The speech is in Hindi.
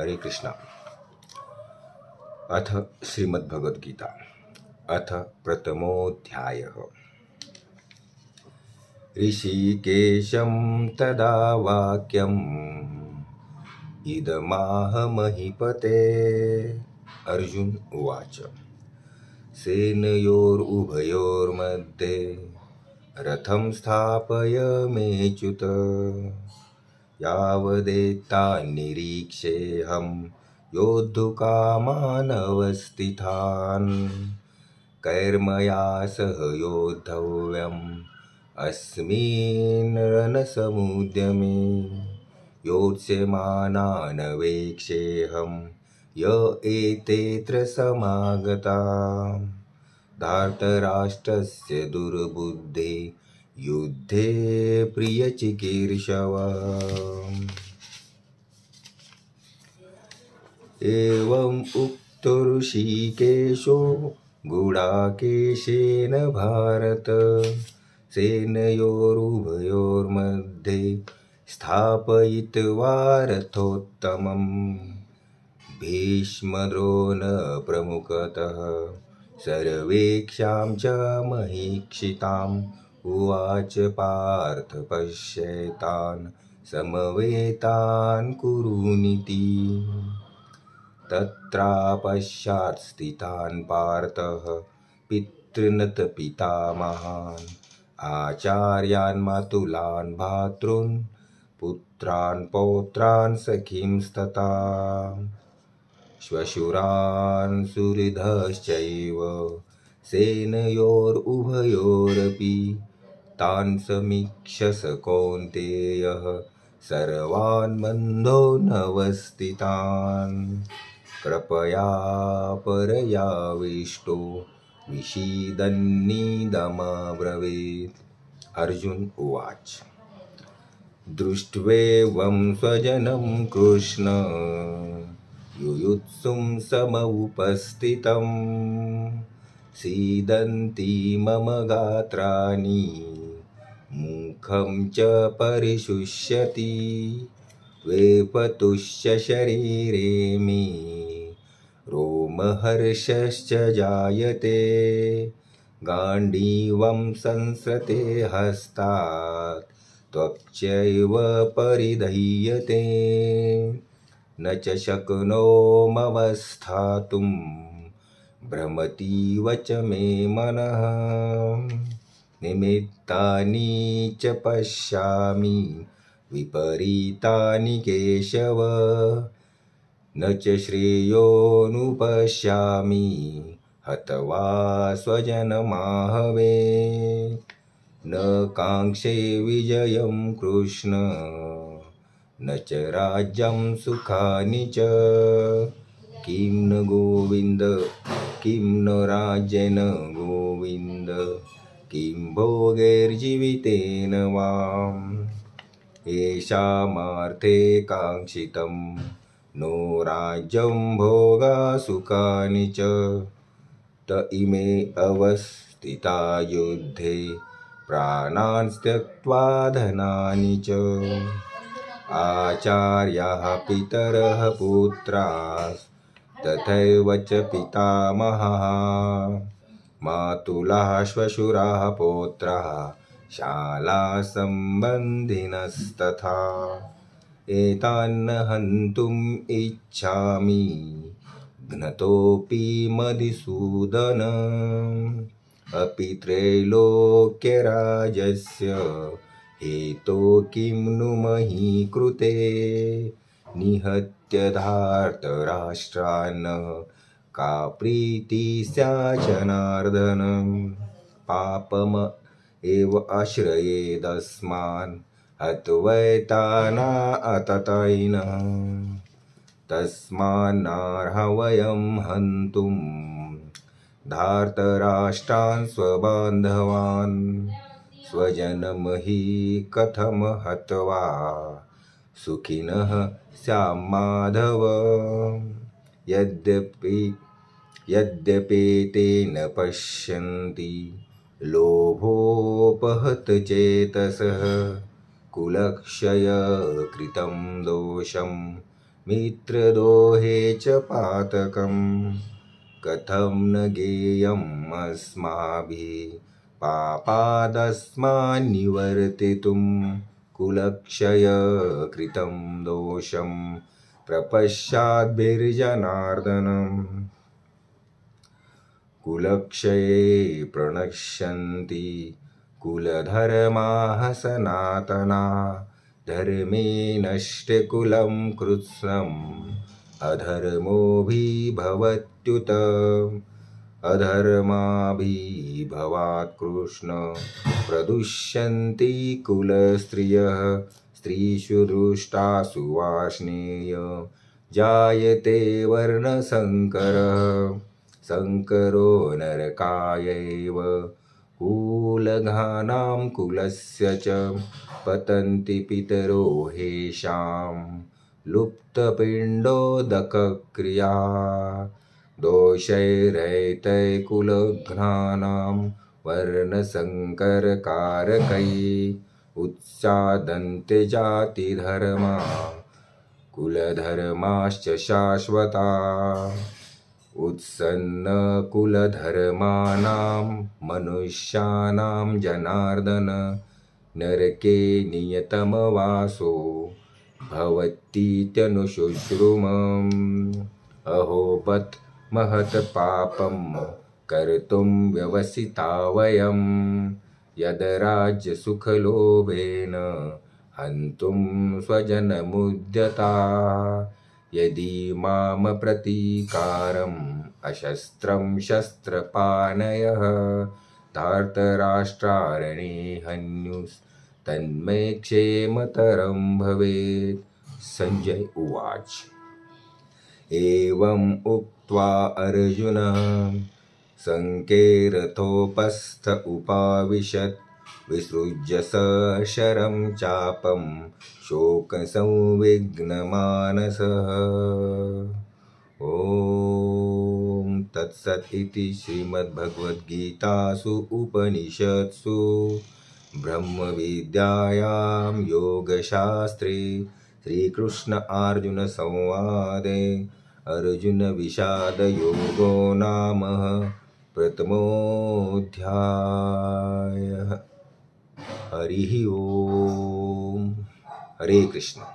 हरे कृष्णा। अथ श्रीमद्भगवद्गीता अथ प्रथमोऽध्यायः। ऋषिकेशं तदा वाक्यम् इदमाह महीपते। अर्जुन उवाच। सेनयोरुभयोर्मध्ये रथं स्थापय मेच्युत। यावदेतान्निरीक्षेऽहं योद्धुकामानवस्थितान्। कैर्मया सह योद्धव्यम् अस्मिन् रणसमुद्यमे। योत्स्यमानान् वेक्षेऽहं य एतेऽत्र समागता। धार्तराष्ट्रस्य दुर्बुद्धे युद्धे प्रियचिकीर्षव। एवम् उक्तो ऋषिकेशो गुडाकेशेन भारत। सेनयोरुभयोर्मध्ये स्थापयित्वा रथोत्तमम्। भीष्मद्रोणप्रमुखतः सर्वेक्षां च महीक्षिताम्। उवाच पार्थ पश्येतान् समवेतान् कुरूनिति। तत्रापश्चात् स्थितान् पार्थः पितॄन् पितामहान्। आचार्यान् मातुलान् भ्रातॄन् पुत्रान् पौत्रान् सखींस्तथा। श्वशुरान् सुहृदश्चैव सेनयोरुभयोरपि। तान् समीक्ष्य स कौन्तेयः सर्वान् बन्धूनवस्थितान्। कृपया परयाविष्टो विषीदन्निदमब्रवीत्। अर्जुन उवाच। दृष्ट्वेवं स्वजनं कृष्ण युयुत्सुं सममुपस्थितं। सीदन्ति मम गात्राणि मुखं च परिशुष्यति। वेपतुश्च शरीरे मे रोमहर्षश्च जायते। गाण्डीवं संसृते हस्तात् त्वच्चैव परिधीयते। न च शक्नोम्यवस्थातुं भ्रमतीव च मे मनः। निमित्तानि च पश्यामि विपरीतानि केशव। न च श्रेयोनुपश्यामि हत्वा स्वजनमाहवे। न काङ्क्षे विजयं कृष्ण न च राज्यं सुखानि च। किं न गोविन्द किं न राज्येन गोविन्द। किं भोगैर्जीवितेन वाम्। येषामर्थे काङ्क्षितं नो राज्यं भोगा सुखानि च। त इमे अवस्थिता युद्धे प्राणान् त्यक्त्वा धनानि च। आचार्याः पितरः पुत्राः तथैव च पितामहाः। मातुलाः श्वशुराः पौत्राः शालासम्बन्धिनस्तथा। एतान् हन्तुम् इच्छामि घ्नतोऽपि मधुसूदन। अपि त्रैलोक्यराज्यस्य हेतो किं नु मही कृते। निहत्य धार्तराष्ट्रान् का प्रीतिः स्यात् जनार्दन। पापम् एव आश्रयेदस्मान् हत्वैतानाततैनः। तस्मान्नार्हा वयं हन्तुं धार्तराष्ट्रान् स्वबान्धवान्। स्वजनं हि कथं हत्वा सुखिनः स्याम माधव। यद्यपि न पश्यन्ति लोभोपहत चेतसः। कुलक्षय कृतं दोषं मित्रदोहे च पातकं कथं न गेयम् अस्माभिः पापादस्मान्निवर्तितुं कुलक्षय कृतं दोषं प्रपश्चाद्भिर्जनार्दनम् कुलक्षये प्रणश्यन्ति कुलधर्माः सनातना धर्मे नष्टे कुलं कृत्स्नम् अधर्मोऽभिभवत्युत अधर्माभिभवात् कृष्ण प्रदुष्यन्ति कुलस्त्रियः स्त्रीषु दुष्टासु वार्ष्णेय जायते वर्णसङ्करः संकरो नरकायैव कुलघ्नानां कुलस्य च पतन्ति पितरो हेषां लुप्तपिण्डोदकक्रिया दोषैरैतै कुलघ्नानां वर्णसङ्करकारकैः उत्सादन्ते जातिधर्मा कुलधर्माश्च शाश्वता उत्सन्नकुलधर्माणां मनुष्याणां जनार्दन नरके नियतमवासो भवतीत्यनुशुश्रुमम् अहो बत महत् पापं कर्तुं व्यवसिता वयं यद् राज्यसुखलोभेन हन्तुं स्वजनमुद्यता यदि माम प्रतीकारम् अशस्त्रं शस्त्रपाणयः धार्तराष्ट्रारणे हन्युस्तन्मे क्षेमतरं भवेत्। संजय उवाच। एवम् उक्त्वा अर्जुनः सङ्केरथोपस्थ उपाविशत् विसृज्य सशरं चापं शोकसंविघ्नमानसः। ॐ तत्सत् इति श्रीमद्भगवद्गीतासु उपनिषत्सु ब्रह्मविद्यायां योगशास्त्रे श्रीकृष्ण अर्जुन संवादे अर्जुनविषादयोगो नाम प्रथमोऽध्यायः। हरिः ओम। हरे कृष्ण।